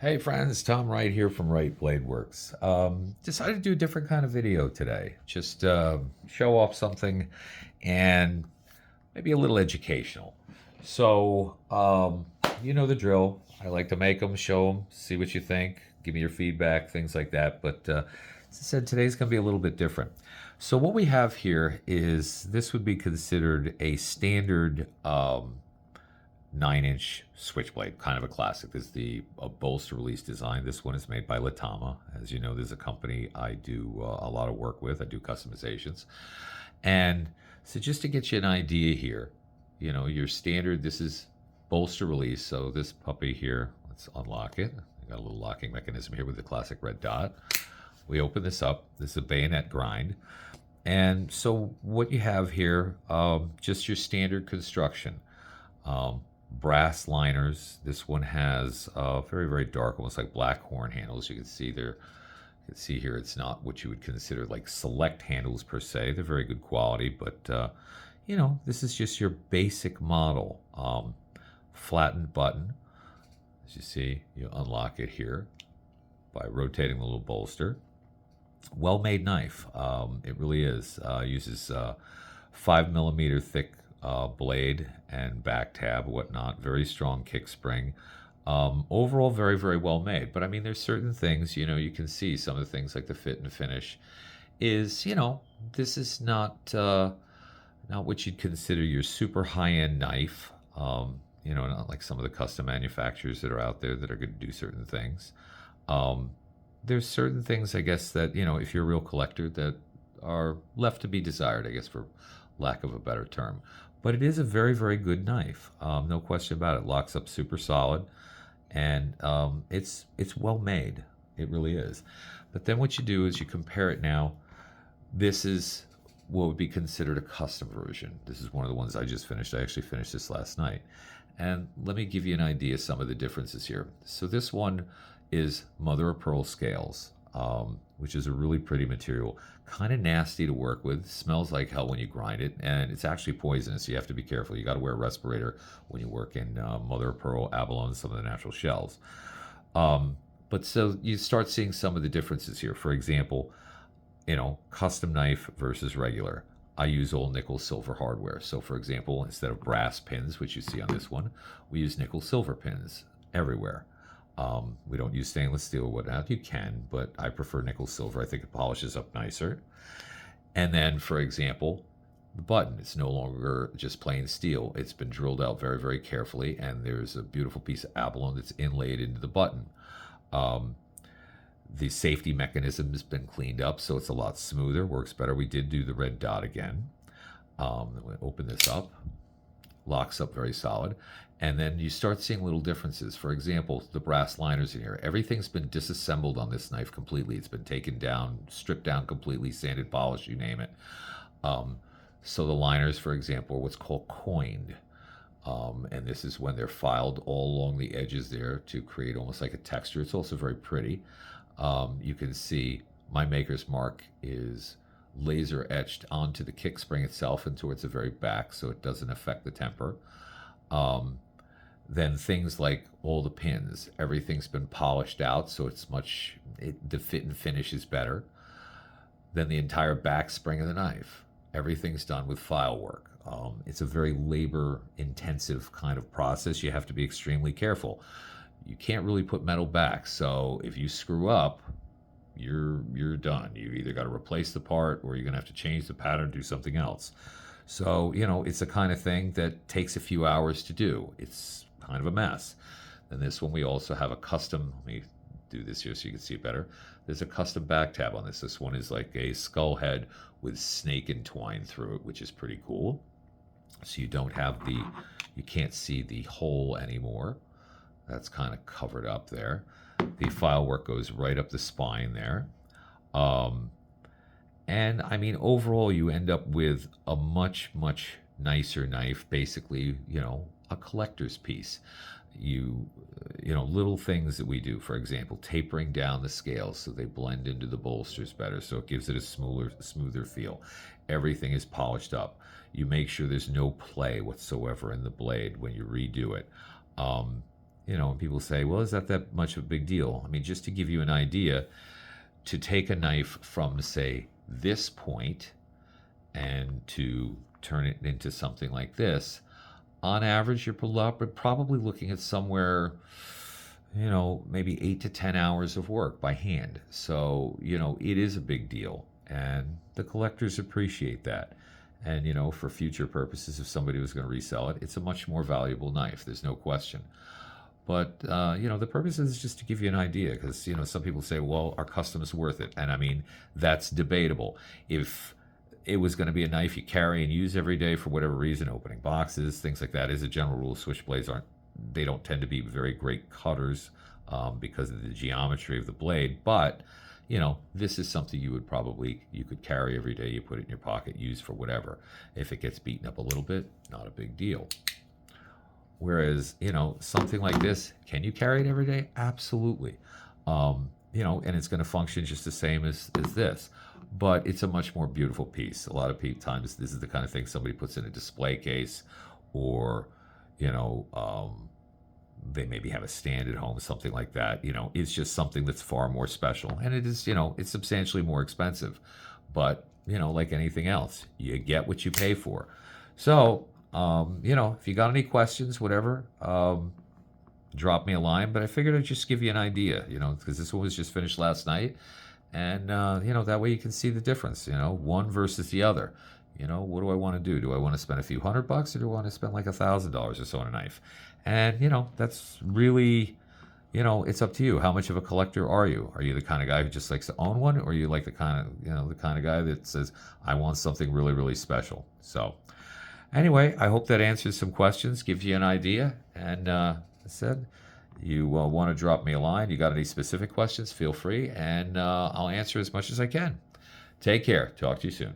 Hey friends, Tom Wright here from Wright Blade Works. Decided to do a different kind of video today. Just show off something and maybe a little educational. So, you know the drill. I like to make them, show them, see what you think, give me your feedback, things like that. But as I said, today's going to be a little bit different. So, what we have here is this would be considered a standard 9-inch Switchblade, kind of a classic. This is the bolster release design. This one is made by Latama. As you know, there's a company I do a lot of work with. I do customizations. And so just to get you an idea here, you know, your standard, this is bolster release. So this puppy here, let's unlock it. I got a little locking mechanism here with the classic red dot. We open this up. This is a bayonet grind. And so what you have here, just your standard construction. Brass liners. This one has very, very dark, almost like black horn handles. You can see there. You can see here it's not what you would consider like select handles per se. They're very good quality, but you know, this is just your basic model. Flattened button. As you see, you unlock it here by rotating the little bolster. Well-made knife. It really is. Uses 5 millimeter thick blade and back tab, whatnot. Very strong kick spring. Overall, very, very well made. But I mean, there's certain things, you know, you can see some of the things like the fit and finish is, you know, this is not what you'd consider your super high-end knife. You know, not like some of the custom manufacturers that are out there that are going to do certain things. There's certain things, I guess, that, you know, if you're a real collector, that are left to be desired, I guess, for lack of a better term. But it is a very, very good knife. No question about it. Locks up super solid, and it's well made. It really is. But then what you do is you compare it now. This is what would be considered a custom version. This is one of the ones I just finished. I actually finished this last night. And let me give you an idea of some of the differences here. So this one is mother of pearl scales, which is a really pretty material. Kind of nasty to work with. Smells like hell when you grind it, and it's actually poisonous. So you have to be careful. You got to wear a respirator when you work in mother of pearl, abalone, some of the natural shells. But so you start seeing some of the differences here. For example, you know, custom knife versus regular. I use all nickel silver hardware. So for example, instead of brass pins, which you see on this one, we use nickel silver pins everywhere. We don't use stainless steel or whatnot. You can, but I prefer nickel silver. I think it polishes up nicer. And then, for example, the button. It's no longer just plain steel. It's been drilled out very, very carefully, and there's a beautiful piece of abalone that's inlaid into the button. The safety mechanism has been cleaned up, so it's a lot smoother, works better. We did do the red dot again. We open this up, locks up very solid. And then you start seeing little differences. For example, the brass liners in here. Everything's been disassembled on this knife completely. It's been taken down, stripped down completely, sanded, polished, you name it. So the liners, for example, are what's called coined. And this is when they're filed all along the edges there to create almost like a texture. It's also very pretty. You can see my maker's mark is laser etched onto the kick spring itself and towards the very back, so it doesn't affect the temper. Then things like all the pins, everything's been polished out, so the fit and finish is better. Then the entire back spring of the knife, everything's done with file work. It's a very labor intensive kind of process. You have to be extremely careful. You can't really put metal back, so if you screw up, you're done. You either got to replace the part, or you're gonna have to change the pattern, do something else. So, you know, it's the kind of thing that takes a few hours to do. It's kind of a mess. Then this one, we also have a custom, let me do this here so you can see it better. There's a custom back tab on this. This one is like a skull head with snake entwined through it, which is pretty cool. So you don't have you can't see the hole anymore. That's kind of covered up there. The file work goes right up the spine there. And I mean, overall, you end up with a much, much nicer knife, basically, you know, a collector's piece. You know, little things that we do, for example, tapering down the scales so they blend into the bolsters better, so it gives it a smoother feel. Everything is polished up. You make sure there's no play whatsoever in the blade when you redo it. And people say, well, is that much of a big deal? I mean, just to give you an idea, to take a knife from, say, this point and to turn it into something like this, on average, you're probably looking at somewhere, maybe 8 to 10 hours of work by hand. So, it is a big deal. And the collectors appreciate that. And, for future purposes, if somebody was going to resell it, it's a much more valuable knife. There's no question. But, the purpose is just to give you an idea because, some people say, well, are customs worth it? And I mean, that's debatable. If it was going to be a knife you carry and use every day for whatever reason, opening boxes, things like that, as a general rule, switchblades they don't tend to be very great cutters because of the geometry of the blade. But, this is something you could carry every day. You put it in your pocket, use for whatever. If it gets beaten up a little bit, not a big deal. Whereas, something like this, can you carry it every day? Absolutely. And it's going to function just the same as this. But it's a much more beautiful piece. A lot of times, this is the kind of thing somebody puts in a display case, or, they maybe have a stand at home, something like that. It's just something that's far more special. And it is, it's substantially more expensive. But, like anything else, you get what you pay for. So, if you got any questions, whatever, drop me a line. But I figured I'd just give you an idea, because this one was just finished last night. And, that way you can see the difference, one versus the other. What do I want to do? Do I want to spend a few $100 or do I want to spend like $1,000 or so on a knife? And, that's really, it's up to you. How much of a collector are you? Are you the kind of guy who just likes to own one? Or are you like the kind of guy that says, I want something really, really special? So, anyway, I hope that answers some questions, gives you an idea. And I said, you want to drop me a line, you got any specific questions, feel free, and I'll answer as much as I can. Take care. Talk to you soon.